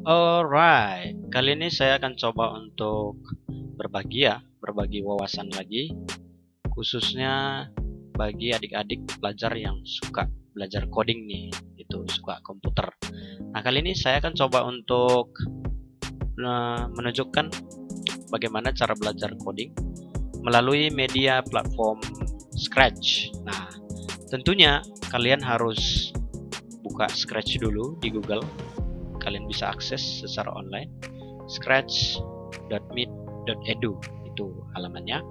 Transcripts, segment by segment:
Alright, kali ini saya akan coba untuk berbagi wawasan lagi, khususnya bagi adik-adik pelajar yang suka belajar coding nih, itu suka komputer. Nah, kali ini saya akan coba untuk menunjukkan bagaimana cara belajar coding melalui media platform Scratch. Nah, tentunya kalian harus buka Scratch dulu di Google. Kalian bisa akses secara online scratch.meet.edu, itu halamannya.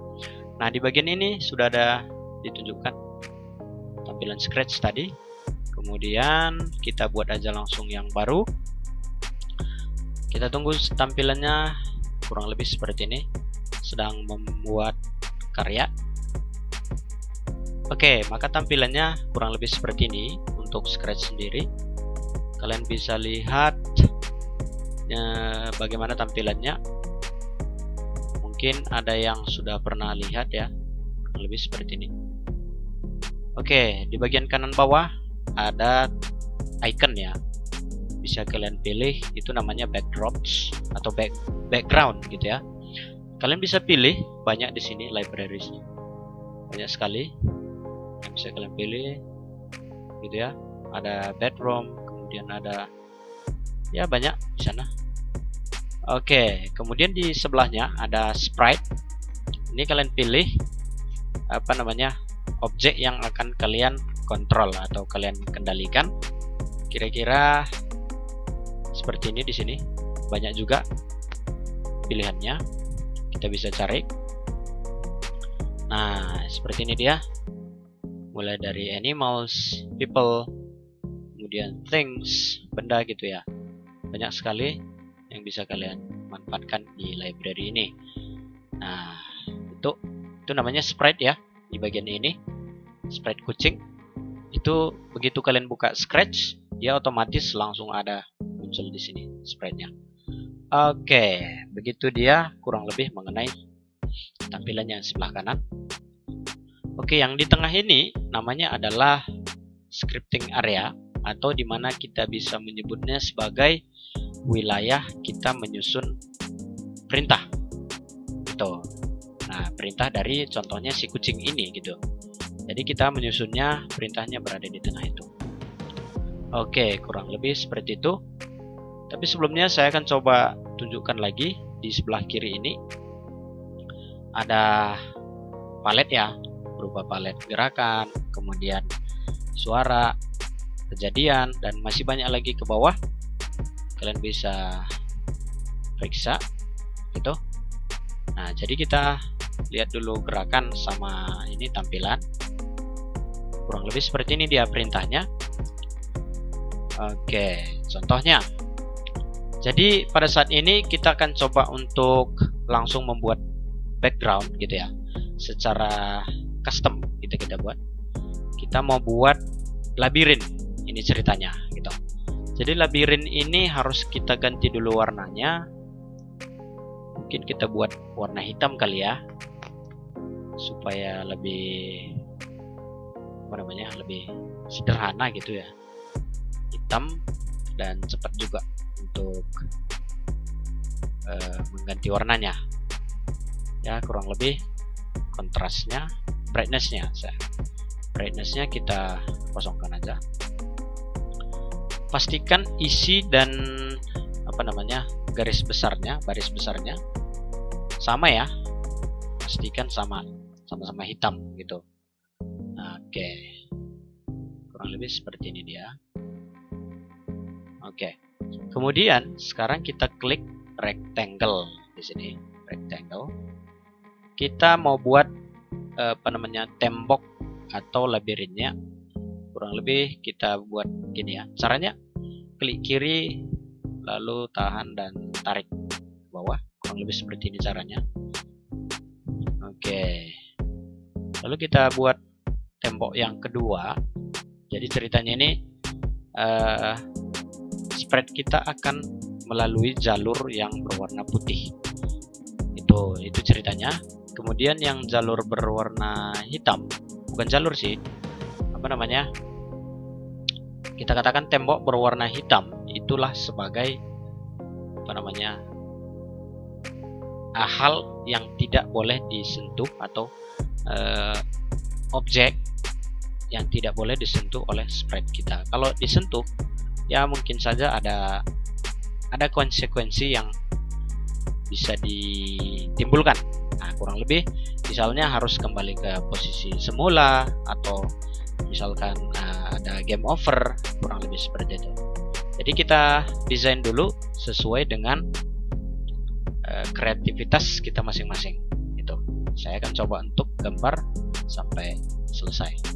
Nah, di bagian ini sudah ada ditunjukkan tampilan Scratch tadi. Kemudian kita buat aja langsung yang baru. Kita tunggu tampilannya kurang lebih seperti ini. Sedang membuat karya. Oke, maka tampilannya kurang lebih seperti ini untuk Scratch sendiri. Kalian bisa lihat bagaimana tampilannya. Mungkin ada yang sudah pernah lihat ya, kurang lebih seperti ini. Oke, di bagian kanan bawah ada icon ya. Bisa kalian pilih, itu namanya backdrops atau background gitu ya. Kalian bisa pilih banyak di sini librariesnya, banyak sekali yang bisa kalian pilih gitu ya. Ada bedroom, kemudian ada ya banyak di sana. Oke, kemudian di sebelahnya ada sprite. Ini kalian pilih apa namanya, objek yang akan kalian kontrol atau kalian kendalikan. Kira-kira seperti ini di sini. Banyak juga pilihannya. Kita bisa cari. Nah, seperti ini dia. Mulai dari animals, people, kemudian things, benda gitu ya. Banyak sekali yang bisa kalian manfaatkan di library ini. Nah, itu namanya sprite ya. Di bagian ini sprite kucing. Itu begitu kalian buka Scratch, dia otomatis langsung ada muncul di sini sprite-nya. Oke, begitu dia kurang lebih mengenai tampilannya sebelah kanan. Oke, yang di tengah ini namanya adalah scripting area, atau dimana kita bisa menyebutnya sebagai wilayah kita menyusun perintah gitu. Nah, perintah dari contohnya si kucing ini gitu. Jadi kita menyusunnya, perintahnya berada di tengah itu. Oke, kurang lebih seperti itu. Tapi sebelumnya saya akan coba tunjukkan lagi di sebelah kiri ini ada palet ya, berupa palet gerakan, kemudian suara, kejadian, dan masih banyak lagi ke bawah. Kalian bisa periksa gitu. Nah, jadi kita lihat dulu gerakan sama ini tampilan. Kurang lebih seperti ini dia perintahnya. Oke, contohnya. Jadi pada saat ini kita akan coba untuk langsung membuat background gitu ya. Secara custom kita buat. Kita mau buat labirin. Ini ceritanya gitu. Jadi labirin ini harus kita ganti dulu warnanya. Mungkin kita buat warna hitam kali ya, supaya lebih apa namanya, lebih sederhana gitu ya. Hitam dan cepat juga untuk mengganti warnanya ya. Kurang lebih kontrasnya, brightnessnya kita kosongkan aja. Pastikan isi dan apa namanya, baris besarnya sama ya. Pastikan sama-sama hitam gitu. Oke, kurang lebih seperti ini dia. Oke, kemudian sekarang kita klik rectangle di sini, rectangle. Kita mau buat apa namanya, tembok atau labirinnya. Kurang lebih kita buat gini ya. Caranya klik kiri, lalu tahan dan tarik ke bawah. Kurang lebih seperti ini caranya. Oke, lalu kita buat tembok yang kedua. Jadi ceritanya ini sprite kita akan melalui jalur yang berwarna putih. Itu ceritanya. Kemudian yang jalur berwarna hitam, bukan jalur sih, apa namanya, kita katakan tembok berwarna hitam, itulah sebagai hal yang tidak boleh disentuh atau objek yang tidak boleh disentuh oleh sprite kita. Kalau disentuh, ya mungkin saja ada konsekuensi yang bisa ditimbulkan. Nah, kurang lebih misalnya harus kembali ke posisi semula, atau misalkan ada game over, kurang lebih seperti itu. Jadi kita desain dulu sesuai dengan kreativitas kita masing-masing. Itu saya akan coba untuk gambar sampai selesai.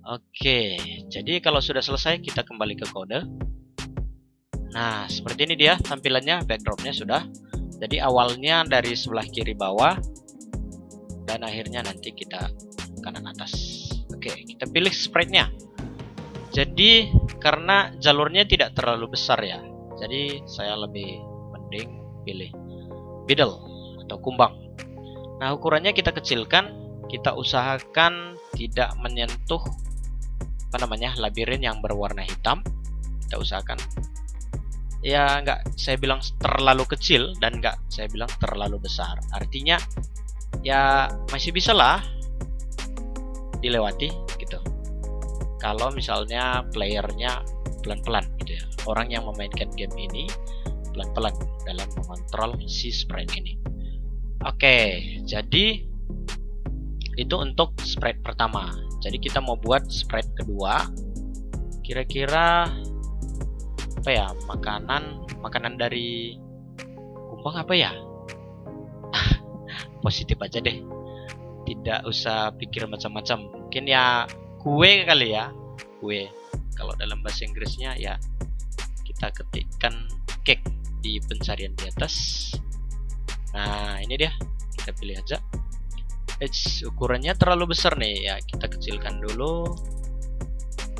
Oke, jadi kalau sudah selesai kita kembali ke kode. Nah, seperti ini dia tampilannya, backdropnya sudah. Jadi awalnya dari sebelah kiri bawah dan akhirnya nanti kita kanan atas. Oke, kita pilih sprite-nya. Jadi karena jalurnya tidak terlalu besar ya, jadi saya lebih mending pilih middle atau kumbang. Nah, ukurannya kita kecilkan, kita usahakan tidak menyentuh labirin yang berwarna hitam. Kita usahakan ya nggak saya bilang terlalu kecil dan nggak saya bilang terlalu besar. Artinya ya masih bisa lah dilewati gitu. Kalau misalnya playernya pelan-pelan gitu ya, orang yang memainkan game ini pelan-pelan dalam mengontrol si sprite ini. Oke, jadi Itu untuk spread pertama. Jadi kita mau buat spread kedua. Kira-kira apa ya? Makanan dari kumbang apa ya? Positif aja deh. Tidak usah pikir macam-macam. Mungkin ya kue kali ya. Kue. Kalau dalam bahasa Inggrisnya ya kita ketikkan cake di pencarian di atas. Nah, ini dia. Kita pilih aja. Ukurannya terlalu besar nih ya. Kita kecilkan dulu.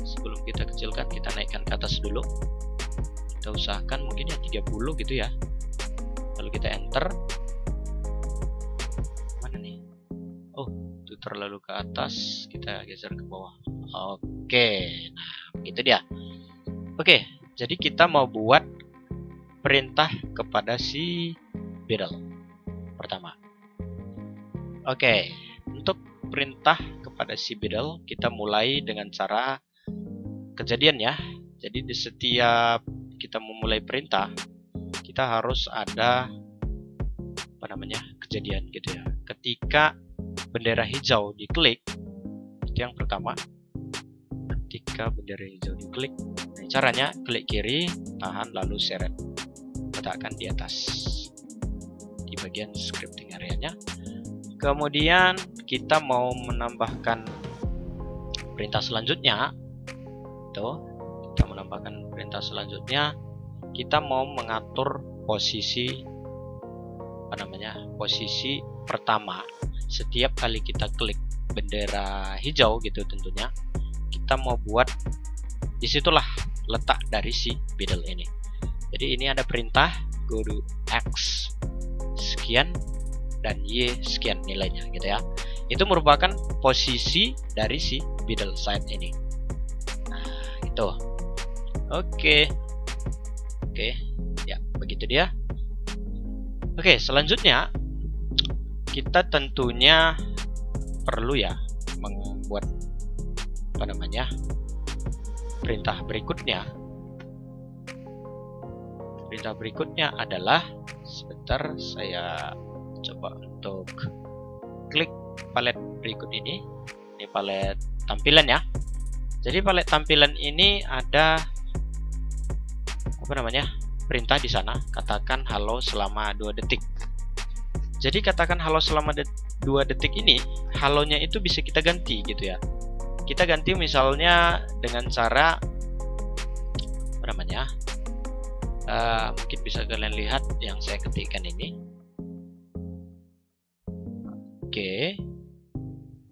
Sebelum kita kecilkan, kita naikkan ke atas dulu. Kita usahakan mungkin ya 30 gitu ya. Lalu kita enter. Itu terlalu ke atas, kita geser ke bawah. Oke, nah begitu dia. Oke, jadi kita mau buat perintah kepada si Beetle pertama. Oke, untuk perintah kepada si Beetle kita mulai dengan cara kejadian ya. Jadi di setiap kita memulai perintah, kita harus ada kejadian gitu ya. Ketika bendera hijau diklik, itu yang pertama. Ketika bendera hijau diklik, nah, caranya klik kiri, tahan, lalu seret, letakkan di atas di bagian scripting area-nya. Kemudian kita mau menambahkan perintah selanjutnya. Kita menambahkan perintah selanjutnya. Kita mau mengatur posisi posisi pertama. Setiap kali kita klik bendera hijau gitu tentunya, kita mau buat disitulah letak dari si Beetle ini. Jadi ini ada perintah go to X sekian dan Y sekian nilainya gitu ya. Itu merupakan posisi dari si Beetle side ini. Nah itu. Oke ya begitu dia. Oke, selanjutnya kita tentunya perlu ya membuat perintah berikutnya. Perintah berikutnya adalah, sebentar saya coba untuk klik palet berikut ini. Ini palet tampilan ya. Jadi palet tampilan ini ada perintah di sana, katakan halo selama 2 detik. Jadi katakan halo selama 2 detik ini, halonya itu bisa kita ganti gitu ya. Kita ganti misalnya dengan cara mungkin bisa kalian lihat yang saya ketikkan ini. Oke.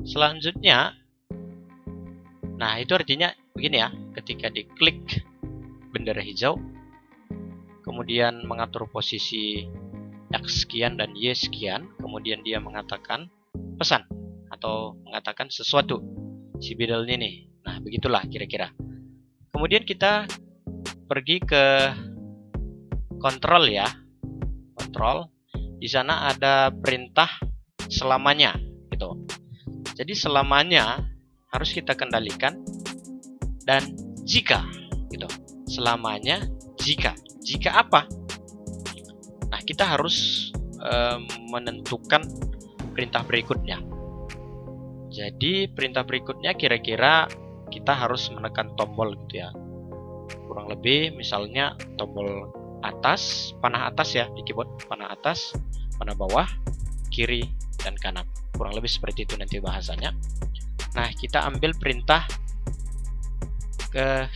Selanjutnya, nah itu artinya begini ya, ketika diklik bendera hijau, kemudian mengatur posisi X sekian dan Y sekian, kemudian dia mengatakan pesan atau mengatakan sesuatu si Beetle ini. Nah begitulah kira-kira. Kemudian kita pergi ke kontrol ya, kontrol. Di sana ada perintah selamanya gitu. Jadi selamanya harus kita kendalikan dan jika gitu. Selamanya jika apa? Nah, kita harus menentukan perintah berikutnya. Jadi perintah berikutnya kira-kira kita harus menekan tombol gitu ya. Kurang lebih misalnya tombol atas, panah atas ya di keyboard, panah atas, panah bawah, kiri dan kanan. Kurang lebih seperti itu nanti bahasanya. Nah, kita ambil perintah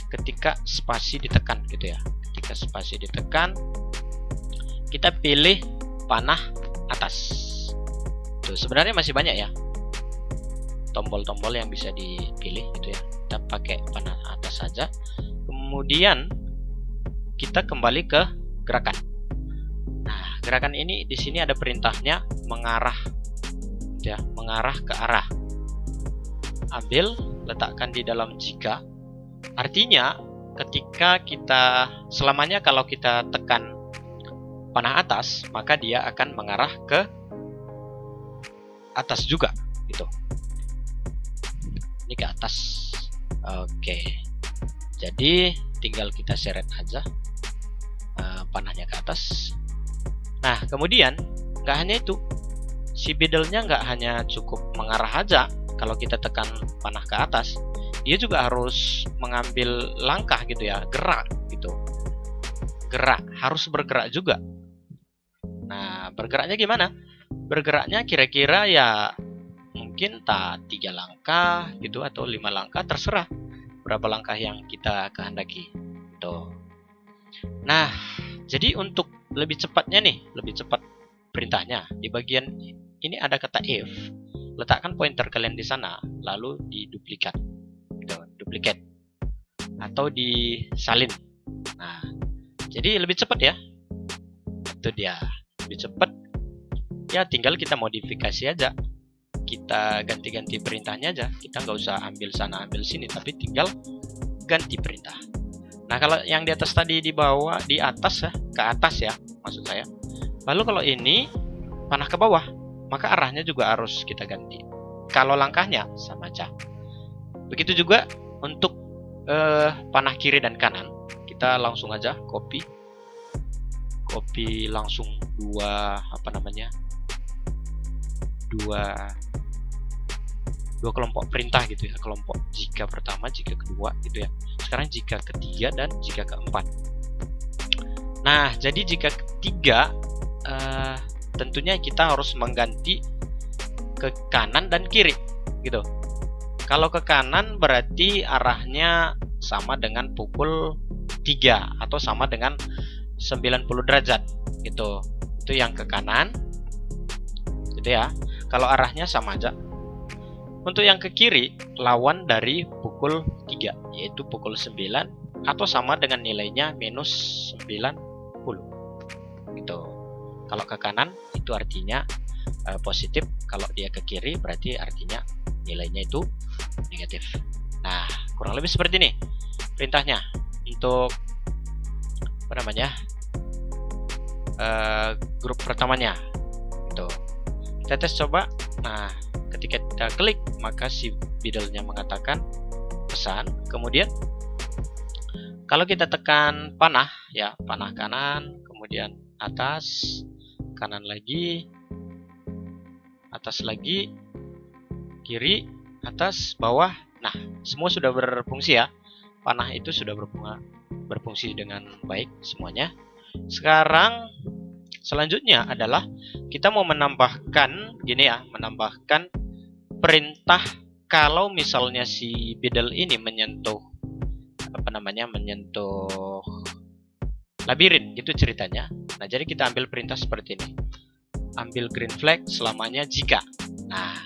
ketika spasi ditekan gitu ya. Ketika spasi ditekan, kita pilih panah atas. Tuh, sebenarnya masih banyak ya tombol-tombol yang bisa dipilih gitu ya. Kita pakai panah atas saja. Kemudian kita kembali ke gerakan. Nah, gerakan ini di sini ada perintahnya mengarah ya, mengarah ke arah. Ambil, letakkan di dalam jika. Artinya ketika kita selamanya kalau kita tekan panah atas, maka dia akan mengarah ke atas juga gitu. Ini ke atas. Oke. Jadi tinggal kita seret aja panahnya ke atas. Nah, kemudian nggak hanya itu. si beetle-nya nggak hanya cukup mengarah aja. Kalau kita tekan panah ke atas, dia juga harus mengambil langkah gitu ya, gerak gitu. Gerak, harus bergerak juga. Nah, bergeraknya gimana? Bergeraknya kira-kira ya mungkin tak 3 langkah gitu atau 5 langkah, terserah berapa langkah yang kita kehendaki. Tuh. Nah, jadi untuk lebih cepatnya nih, lebih cepat perintahnya, di bagian ini ada kata if. Letakkan pointer kalian di sana, lalu diduplikat. Duplikat atau disalin. Nah, jadi lebih cepat ya. Itu dia, lebih cepat. Ya tinggal kita modifikasi aja. Kita ganti-ganti perintahnya aja. Kita nggak usah ambil sana, ambil sini, tapi tinggal ganti perintah. Nah, kalau yang di atas tadi di bawah, di atas ya, ke atas ya, maksud saya. Lalu kalau ini panah ke bawah, maka arahnya juga harus kita ganti. Kalau langkahnya sama aja. Begitu juga untuk panah kiri dan kanan. Kita langsung aja copy langsung dua kelompok perintah gitu ya, kelompok jika pertama, jika kedua gitu ya. Sekarang jika ketiga dan jika keempat. Nah, jadi jika ketiga tentunya kita harus mengganti ke kanan dan kiri gitu. Kalau ke kanan berarti arahnya sama dengan pukul 3 atau sama dengan 90 derajat gitu. Itu yang ke kanan gitu ya. Kalau arahnya sama aja. Untuk yang ke kiri lawan dari pukul 3, yaitu pukul 9 atau sama dengan nilainya minus 90 gitu. Kalau ke kanan itu artinya positif, kalau dia ke kiri berarti artinya nilainya itu negatif. Nah, kurang lebih seperti ini perintahnya untuk grup pertamanya gitu. Kita tes coba. Nah, ketika kita klik maka si beetle-nya mengatakan pesan. Kemudian kalau kita tekan panah ya, panah kanan, kemudian atas, kanan lagi, atas lagi, kiri, atas, bawah. Nah, semua sudah berfungsi ya. Panah itu sudah berfungsi dengan baik semuanya. Sekarang selanjutnya adalah kita mau menambahkan gini ya, menambahkan perintah kalau misalnya si beetle ini menyentuh menyentuh labirin gitu ceritanya. Nah, jadi kita ambil perintah seperti ini. Ambil green flag selamanya jika. Nah,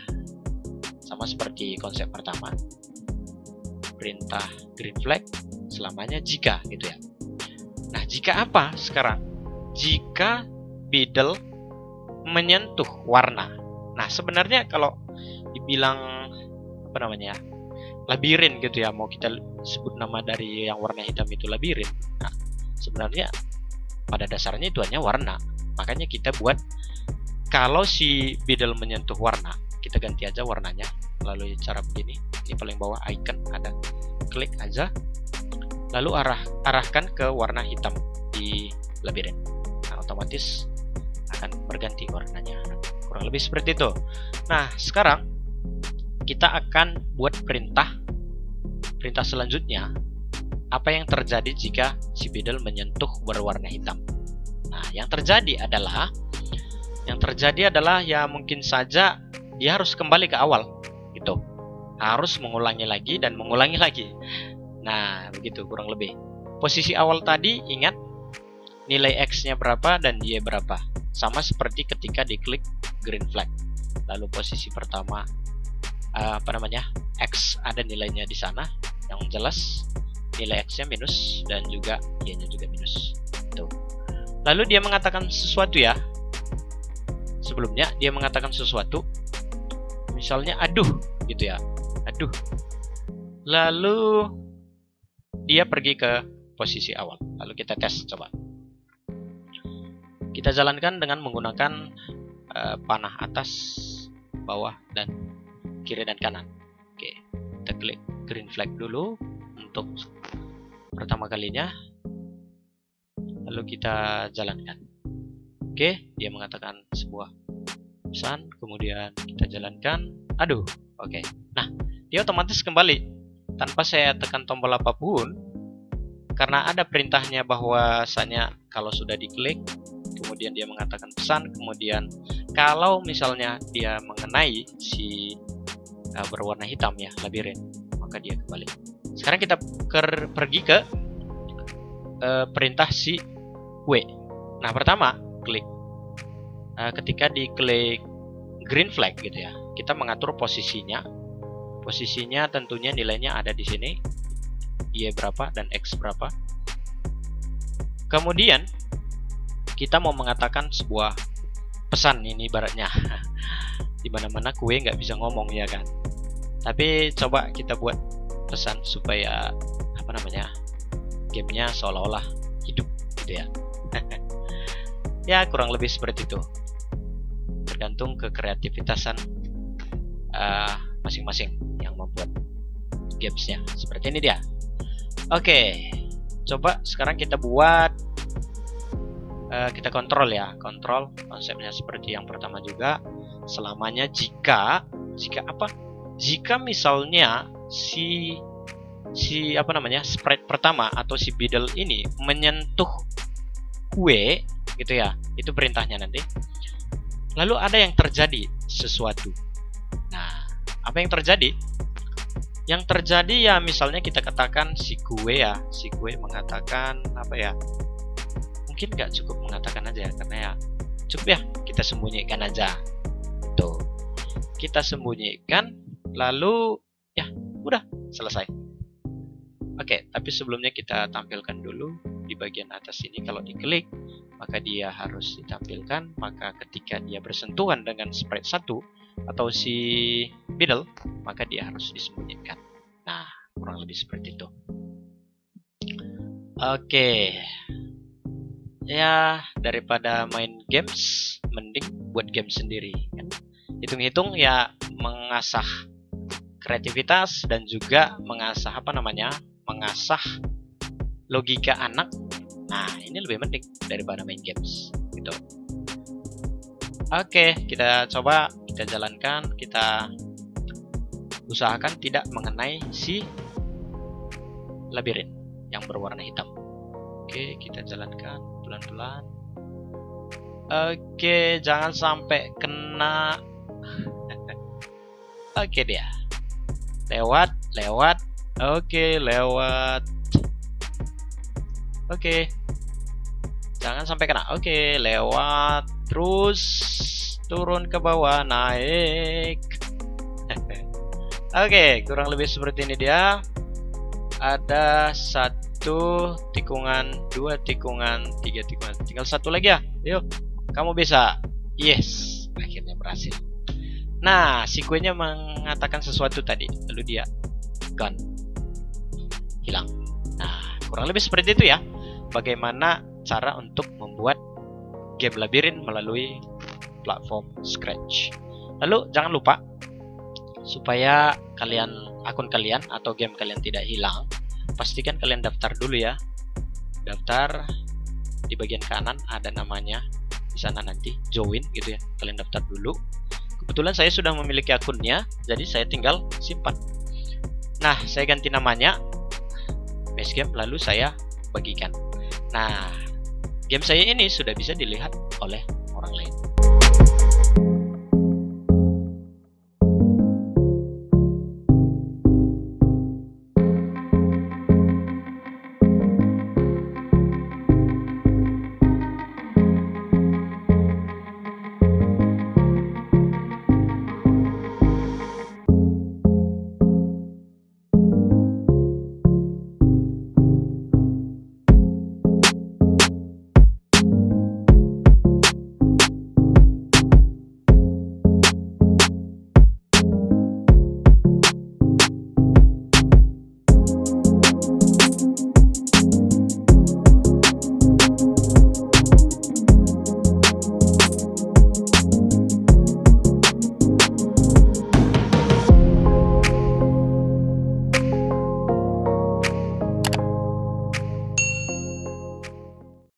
sama seperti konsep pertama. Perintah green flag selamanya jika gitu ya. Nah, jika apa sekarang? Jika beetle menyentuh warna. Nah, sebenarnya kalau dibilang labirin gitu ya, mau kita sebut nama dari yang warna hitam itu labirin. Nah, sebenarnya pada dasarnya itu hanya warna. Makanya kita buat kalau si beetle menyentuh warna, kita ganti aja warnanya melalui cara begini. Ini paling bawah icon ada, klik aja, lalu arahkan ke warna hitam di labirin. Nah, otomatis akan berganti warnanya. Kurang lebih seperti itu. Nah, sekarang kita akan buat perintah selanjutnya. Apa yang terjadi jika si beetle menyentuh berwarna hitam? Nah, yang terjadi adalah ya mungkin saja dia harus kembali ke awal gitu. Harus mengulangi lagi dan mengulangi lagi. Nah, begitu kurang lebih. Posisi awal tadi ingat nilai X-nya berapa dan Y berapa. Sama seperti ketika diklik green flag. Lalu posisi pertama X ada nilainya di sana. Yang jelas nilai X-nya minus dan juga Y-nya juga minus. Tuh. Lalu dia mengatakan sesuatu ya. Sebelumnya dia mengatakan sesuatu. Misalnya aduh gitu ya. Aduh. Lalu dia pergi ke posisi awal. Lalu kita tes coba. Kita jalankan dengan menggunakan panah atas, bawah, dan kiri dan kanan. Oke, kita klik green flag dulu untuk pertama kalinya. Lalu kita jalankan. Oke, dia mengatakan sebuah pesan, kemudian kita jalankan. Aduh, oke. Nah, dia otomatis kembali tanpa saya tekan tombol apapun, karena ada perintahnya bahwasanya kalau sudah diklik, kemudian dia mengatakan pesan, kemudian kalau misalnya dia mengenai si berwarna hitam ya, labirin, maka dia kembali. Sekarang kita pergi ke perintah si W. Nah, pertama klik. Ketika diklik green flag gitu ya, kita mengatur posisinya. Posisinya tentunya nilainya ada di sini, Y berapa dan X berapa. Kemudian kita mau mengatakan sebuah pesan, ini ibaratnya dimana-mana kue nggak bisa ngomong ya kan. Tapi coba kita buat pesan supaya apa namanya, gamenya seolah-olah hidup gitu ya. Ya kurang lebih seperti itu, tergantung ke kreativitasan masing-masing yang membuat gamesnya. Seperti ini dia. Oke, coba sekarang kita buat, kita kontrol ya. Kontrol konsepnya seperti yang pertama juga. Selamanya jika apa? Jika misalnya si apa namanya, sprite pertama atau si Beedle ini menyentuh kue gitu ya, itu perintahnya nanti. Lalu ada yang terjadi sesuatu. Nah, apa yang terjadi? Yang terjadi ya misalnya kita katakan si kue ya, si kue mengatakan apa ya? Mungkin nggak cukup mengatakan aja ya, karena ya cukup ya kita sembunyikan aja. Tuh, kita sembunyikan, lalu ya udah selesai. Oke, tapi sebelumnya kita tampilkan dulu di bagian atas ini. Kalau diklik, maka dia harus ditampilkan. Maka ketika dia bersentuhan dengan sprite 1 atau si Beedle, maka dia harus disembunyikan. Nah, kurang lebih seperti itu. Oke. Ya, daripada main games, mending buat game sendiri kan. Hitung-hitung ya, mengasah kreativitas dan juga mengasah apa namanya, mengasah logika anak. Nah, ini lebih penting daripada main games gitu. Oke, kita coba, kita jalankan, kita usahakan tidak mengenai si labirin yang berwarna hitam. Oke, kita jalankan pelan-pelan. Oke, jangan sampai kena. Oke dia. Lewat. Oke, lewat. Oke. Jangan sampai kena. Oke, lewat. Terus turun ke bawah, naik. Oke, kurang lebih seperti ini dia. Ada 1 tikungan, 2 tikungan, 3 tikungan. Tinggal 1 lagi ya. Yuk, kamu bisa. Yes, akhirnya berhasil. Nah, si kuenya mengatakan sesuatu tadi, lalu dia gone, hilang. Nah, kurang lebih seperti itu ya. Bagaimana cara untuk membuat game labirin melalui platform Scratch. Lalu jangan lupa, supaya akun kalian atau game kalian tidak hilang, pastikan kalian daftar dulu ya. Daftar di bagian kanan ada namanya di sana, nanti join gitu ya. Kalian daftar dulu. Kebetulan saya sudah memiliki akunnya, jadi saya tinggal simpan. Nah, saya ganti namanya Base Game, lalu saya bagikan. Nah, game saya ini sudah bisa dilihat oleh orang lain.